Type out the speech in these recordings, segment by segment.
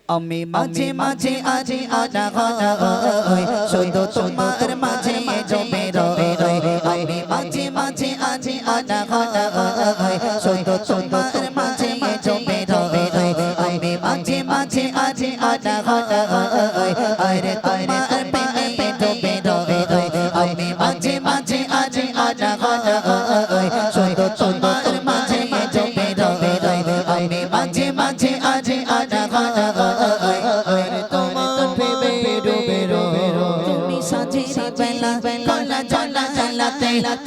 আমি মাঝে মাঝে আজি আনা হয় শুধু তোমার মাঝে জমে রয় আমি মাঝে মাঝে আজি আনা হয় শুধু তোমার মাঝে জমে রয় আমি মাঝে মাঝে আজি আনা হয় আরে তোমার প্রেমে জমে রয় আমি মাঝে মাঝে আজি আনা হয় শুধু তোমার মাঝে জমে রয় আমি মাঝে মাঝে আজি আনা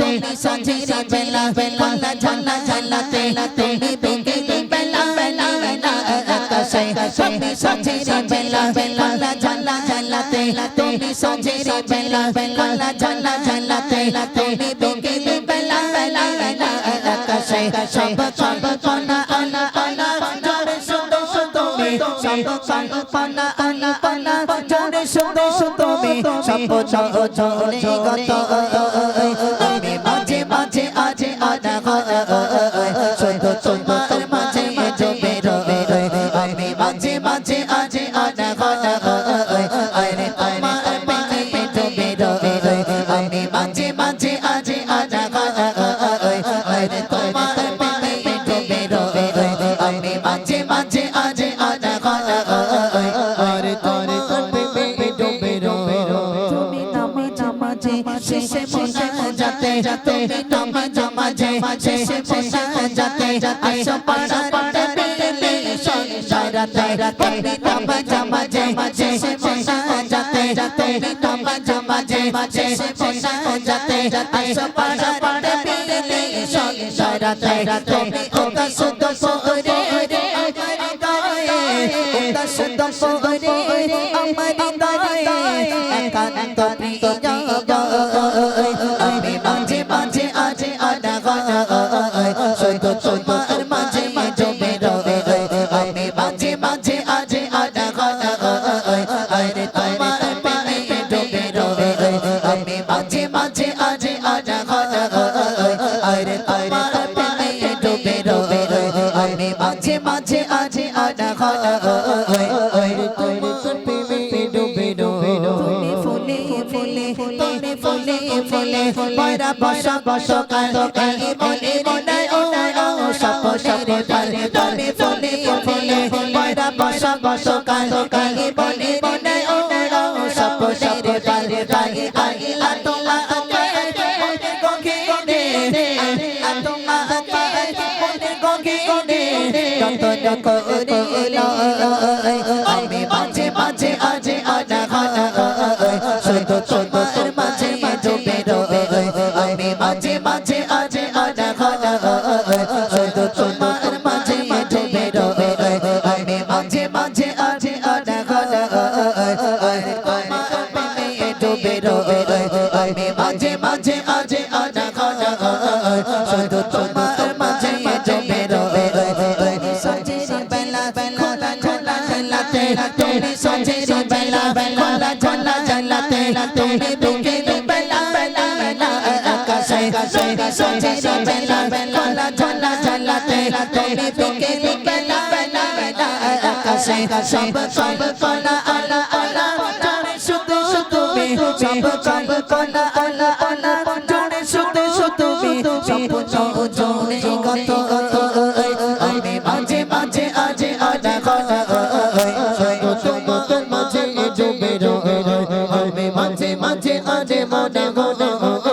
তুমি সাঁঝের বেলা বেলা ঝালা ঝালাতে তুমি বিকেল বেলা বেলা আকাশে তুমি সাঁঝের বেলা বেলা ঝালা ঝালাতে তুমি সাঁঝের বেলা বেলা ঝালা ঝালাতে তুমি বিকেল বেলা বেলা আকাশে সব সব পানা আনা আনা জোরে শুধু তুমি সব সব পানা আনা আনা জোরে শুধু তুমি সব জোরে গত আমি মাঝে মাঝে আজ আনা হয় শুধু তোমার মাঝে জমে রয় আমি মাঝে মাঝে আজ আনা হয় আরে তোমার প্রেমে জমে রয় আমি মাঝে মাঝে আজ আনা হয় আরে তোমার প্রেমে জমে রয় আমি মাঝে মাঝে আজ আনা হয় আরে তোমার প্রেমে জমে রয় তুমি নামে জামাজে শেষে বসে যাতে তুমি নামে জামাজে শেষে বসে যাতে আসো পাড়া পাড়া দিলে সংসারাতে তুমি নামে জামাজে শেষে বসে যাতে তুমি নামে জামাজে শেষে বসে যাতে আসো পাড়া পাড়া দিলে সংসারাতে তুমি ওটা শুদ্ধ পরে আমার গায়ে ওটা শুদ্ধ পরে আমার গায়ে একান্ত প্রিয় আমি মাঝে মাঝে আজ আনা হয় শুধু তোমার মাঝে জমে রয় আমি মাঝে মাঝে আজ আনা হয় আরে তোমার প্রেমে জমে রয় আমি মাঝে মাঝে আজ আনা হয় আরে তোমার প্রেমে জমে রয় আমি মাঝে মাঝে আজ আনা হয় আরে তোমার প্রেমে জমে রয় ফুলে ফুলে ফুলে ফুলে ফুলে পয়রা বসা বসা কালি মনে মনে ও সপ সপে পারে তুমি ফুলে ফুলে পয়রা বসা বসা কালি মনে মনে ও সপ সপে পারে তাই আইলা তোমার মনে গগে তোমার মনে গগে কত করে আমি মাঝে মাঝে আজ আনা হয় শুধু তোমার মাঝে জমে রয় আমি মাঝে মাঝে আজ আনা হয় শুধু তোমার মাঝে জমে রয় আমি মাঝে মাঝে আজ আনা হয় তোমার প্রেমে জমে রয় আমি মাঝে মাঝে আজ আনা হয় শুধু তোমার মাঝে জমে রয় সাঁঝের বেলা বেলা ঝালা ঝালাতে তুমি সাঁঝের বেলা বেলা ঝালা ঝালাতে তুমি বিকেল বেলা বেলা আকাশে সাঁঝের বেলা বেলা ঝালা ঝালাতে তুমি বিকেল বেলা বেলা আকাশে সব সব পানা আলা আলা জোরে শুধু তুমি সব সব পানা আলা আলা জোরে শুধু তুমি সব জোরে গত আমি মাঝে মাঝে আজ আনা হয় তোমার মাঝে জমে রয় আমি মাঝে মাঝে আজ মনে মনে